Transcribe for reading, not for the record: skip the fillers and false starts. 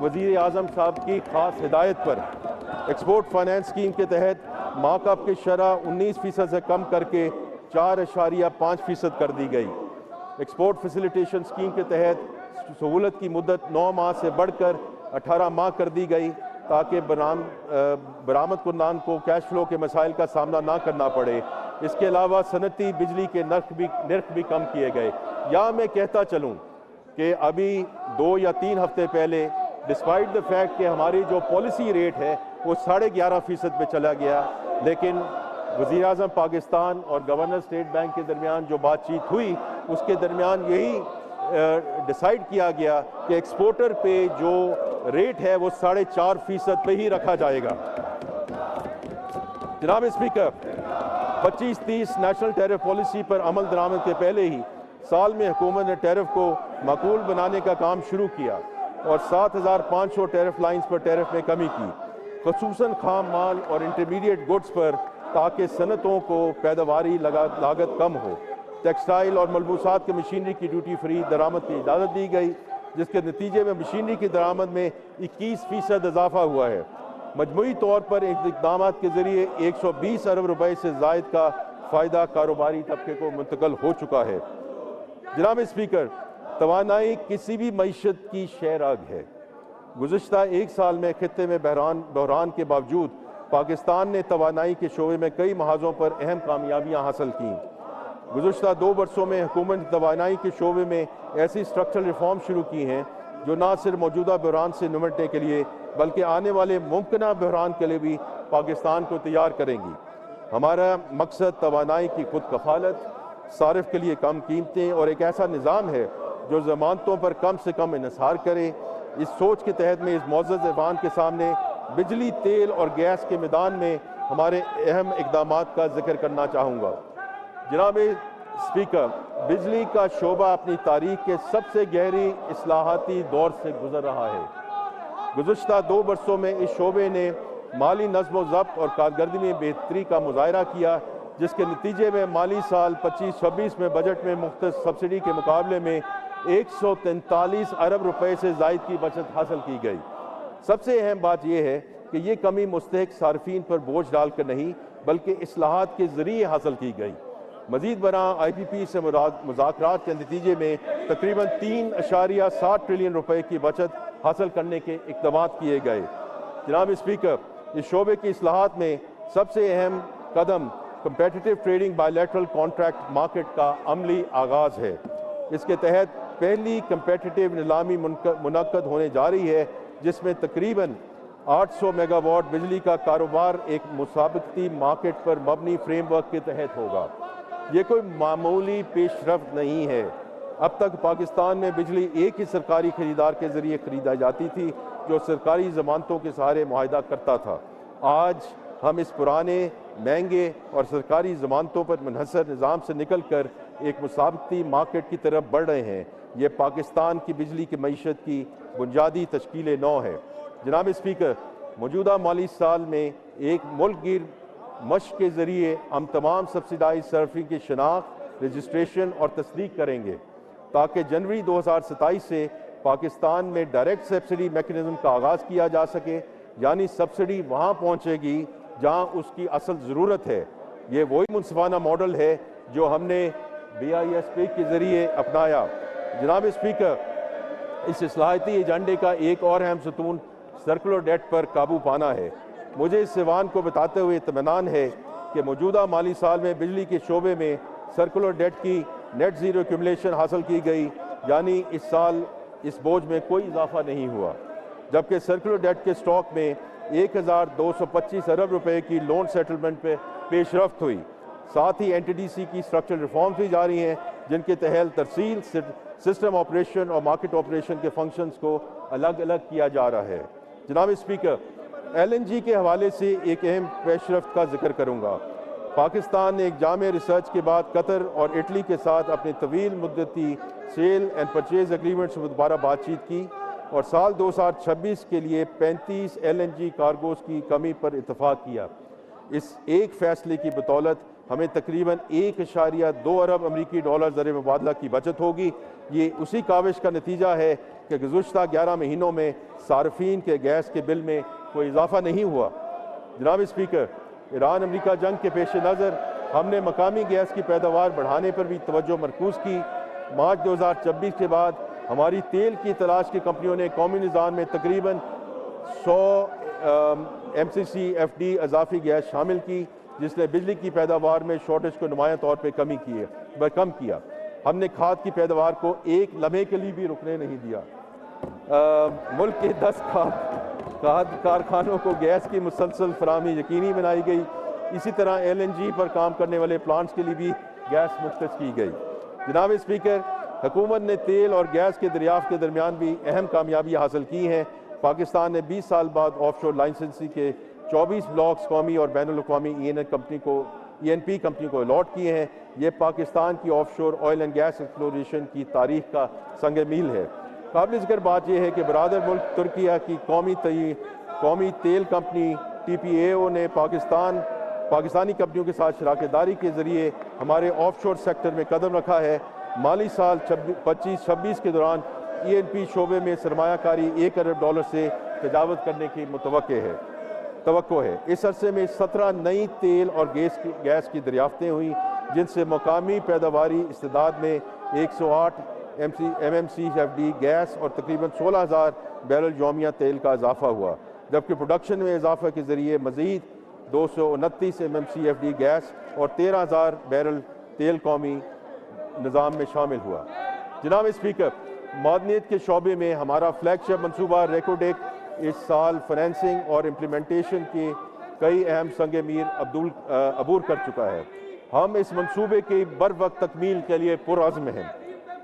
वज़ीर आज़म साहब की ख़ास हिदायत पर एक्सपोर्ट फाइनेंस स्कीम के तहत मार्कअप की शरह 19% से कम करके 4.5% कर दी गई। एक्सपोर्ट फैसिलिटेशन स्कीम के तहत सहूलत की मुद्दत 9 माह से बढ़कर 18 माह कर दी गई ताकि बरामद कुन्नान को कैश फ्लो के मसाइल का सामना ना करना पड़े। इसके अलावा सनती बिजली के नर्ख भी कम किए गए। या मैं कहता चलूँ कि अभी 2 या 3 हफ्ते पहले डिस्पाइट द फैक्ट कि हमारी जो पॉलिसी रेट है वो 11.5% पे चला गया, लेकिन वज़ीर आज़म पाकिस्तान और गवर्नर स्टेट बैंक के दरमियान जो बातचीत हुई उसके दरमियान यही डिसाइड किया गया कि एक्सपोर्टर पे जो रेट है वो 4.5% पे ही रखा जाएगा। जनाब स्पीकर, 25-30 नेशनल टैरिफ पॉलिसी पर अमल दरामद के पहले ही साल में हुकूमत ने टैरिफ को माकूल बनाने का काम शुरू किया और 7,500 टैरिफ लाइन्स पर टैरिफ में कमी की, ख़ुसूसन खाम माल और इंटरमीडिएट गुड्स पर, ताकि सनतों को पैदावारी लागत कम हो। टेक्सटाइल और मलबूसात की मशीनरी की ड्यूटी फ्री दरामद की इजाज़त दी गई, जिसके नतीजे में मशीनरी की दरामद में 21% इजाफा हुआ है। मजमूई तौर पर इन इक़दाम के ज़रिए 120 अरब रुपए से ज़ायद का फ़ायदा कारोबारी तबके को मुंतकिल हो चुका है। जनाब स्पीकर, तवानाई किसी भी मईशत की शहराग है। गुज़श्ता 1 साल में खित्ते में बहरान के बावजूद पाकिस्तान ने तवानाई के शोबे में कई महाजों पर अहम कामयाबियाँ हासिल की। गुज़श्ता 2 वर्षों में हुकूमत ने तवानाई के शोबे में ऐसी स्ट्रक्चरल रिफॉर्म शुरू की हैं जो न सिर्फ मौजूदा बहरान से निपटने के लिए बल्कि आने वाले मुमकिन बहरान के लिए भी पाकिस्तान को तैयार करेंगी। हमारा मकसद तवानाई की खुद कफालत, सारिफ के लिए कम कीमतें और एक ऐसा निज़ाम है जो ज़मानतों पर कम से कम इन्हिसार करे। इस सोच के तहत मैं इस मुअज़्ज़ज़ ऐवान के सामने बिजली, तेल और गैस के मैदान में हमारे अहम इक़दामात का जिक्र करना चाहूँगा। जनाब स्पीकर, बिजली का शोबा अपनी तारीख के सबसे गहरी इस्लाहाती दौर से गुजर रहा है। गुज़श्ता 2 वर्षों में इस शोबे ने माली नज़्म ज़ब्त और कारकर्दगी में बेहतरी का मुज़ाहरा किया, जिसके नतीजे में माली साल 25-26 में बजट में मुख्तलिफ सब्सिडी के मुकाबले में 143 अरब रुपए से ज़ायद की बचत हासिल की गई। सबसे अहम बात यह है कि ये कमी मुस्तहिक सार्फिन पर बोझ डालकर नहीं बल्कि इस्लाहात के ज़रिए हासिल की गई। मज़ीद बरां IPP से मुज़ाकरात के नतीजे में तकरीबन 3.7 ट्रिलियन रुपए की बचत हासिल करने के इक़दाम किए गए। जनाब स्पीकर, इस शोबे की इस्लाहात में सबसे अहम कदम competitive trading bilateral contract market का अमली आगाज़ है। इसके तहत पहली कंपेटिटिव नीलामी मुनक्कद होने जा रही है, जिसमें तकरीबन 800 मेगावाट बिजली का कारोबार एक मुसाबकती मार्केट पर मबनी फ्रेमवर्क के तहत होगा। ये कोई मामूली पेशरफ्त नहीं है। अब तक पाकिस्तान में बिजली एक ही सरकारी खरीदार के जरिए खरीदा जाती थी जो सरकारी ज़मानतों के सहारे मुआहदा करता था। आज हम इस पुराने, महंगे और सरकारी ज़मानतों पर मुनहसर निज़ाम से निकल कर एक मुसाबकती मार्केट की तरफ बढ़ रहे हैं। ये पाकिस्तान की बिजली की मईशत की बुनियादी तश्कील नौ है। जनाब स्पीकर, मौजूदा माली साल में एक मुल्कगीर मश्क के ज़रिए हम तमाम सब्सिडाइज सर्फिंग की शनाख्त, रजिस्ट्रेशन और तस्दीक करेंगे ताकि जनवरी 2027 से पाकिस्तान में डायरेक्ट सब्सिडी मैकेनिज्म का आगाज़ किया जा सके, यानी सब्सिडी वहाँ पहुँचेगी जहाँ उसकी असल ज़रूरत है। ये वही मुनसिफाना मॉडल है जो हमने BISP के ज़रिए अपनाया। जनाब स्पीकर, इस इस्लाहाती एजेंडे का एक और अहम सतून सर्कुलर डेट पर काबू पाना है। मुझे इस ऐवान को बताते हुए इत्मीनान है कि मौजूदा माली साल में बिजली के शोबे में सर्कुलर डेट की नेट ज़ीरो एक्यूमुलेशन हासिल की गई, यानी इस साल इस बोझ में कोई इजाफा नहीं हुआ, जबकि सर्कुलर डेट के स्टॉक में 1225 अरब रुपए की लोन सेटलमेंट पे पेशरफ्त हुई। साथ ही NTDC की स्ट्रक्चरल रिफॉर्म्स भी जारी हैं, जिनके तहत तरसील, सिस्टम ऑपरेशन और मार्केट ऑपरेशन के फंक्शंस को अलग अलग किया जा रहा है। जनाब स्पीकर, LNG के हवाले से एक अहम पेशरफ्त का जिक्र करूँगा। पाकिस्तान ने एक जामे रिसर्च के बाद कतर और इटली के साथ अपनी तवील मुद्दती सेल एंड परचेज एग्रीमेंट से दोबारा बातचीत की और साल 2026 के लिए 35 LNG कार्गोज की कमी पर इतफाक़ किया। इस एक फैसले की बदौलत हमें तकरीबन 1.2 अरब अमरीकी डॉलर ज़र मुबादला की बचत होगी। ये उसी काविश का नतीजा है कि गुज़श्ता 11 महीनों में सार्फिन के गैस के बिल में कोई इजाफा नहीं हुआ। जनाब स्पीकर, ईरान अमेरिका जंग के पेश नज़र हमने मकामी गैस की पैदावार बढ़ाने पर भी तवज्जो मरकूज़ की। मार्च 2026 के बाद हमारी तेल की तलाश की कंपनियों ने कौमी निज़ाम में तकरीबन 100 MCC/FD अजाफी गैस शामिल की, जिसने बिजली की पैदावार में शॉर्टेज को नुमायां तौर पर कम किया। हमने खाद की पैदावार को एक लम्हे के लिए भी रुकने नहीं दिया। मुल्क के 10 खाद कारखानों को गैस की मुसलसल फराहमी यकीनी बनाई गई। इसी तरह LNG पर काम करने वाले प्लांट्स के लिए भी गैस मुख्तस की गई। जनाब स्पीकर, हुकूमत ने तेल और गैस के दरियाफ्त के दरमियान भी अहम कामयाबी हासिल की है। पाकिस्तान ने 20 साल बाद ऑफशोर लाइसेंसी के 24 ब्लॉक्स कौमी और बैनुल-अक़वामी ENP कंपनी को अलॉट किए हैं। ये पाकिस्तान की offshore oil and gas exploration की तारीख का संग मील है। काबिल ज़िक्र बात यह है कि बरादर मुल्क तुर्किया की कौमी तेल कंपनी TPAO ने पाकिस्तानी कंपनियों के साथ शराकतदारी के जरिए हमारे ऑफशोर सेक्टर में कदम रखा है। माली साल 25-26 के दौरान ENP शोबे में सरमायाकारी $1 अरब से तजावज़ करने की तवक्को है। इस अरसे में 17 नई तेल और गैस की दरियाफ्तें हुई, जिनसे मकामी पैदावारी इस्तेदाद में 108 MMC/FD गैस और तकरीबन 16,000 बैरल यौमिया तेल का इजाफा हुआ, जबकि प्रोडक्शन में इजाफे के जरिए मजीद 229 MMC/FD गैस और 13,000 बैरल तेल कौमी निज़ाम में शामिल हुआ। जनाब स्पीकर, मादनियत के शोबे में हमारा फ्लैगशिप मनसूबा रेकोडेक इस साल फाइनेंसिंग और इम्प्लीमेंटेशन के कई अहम संग मील अबूर कर चुका है। हम इस मनसूबे की बर वक्त तकमील के लिए पुरअज़्म हैं।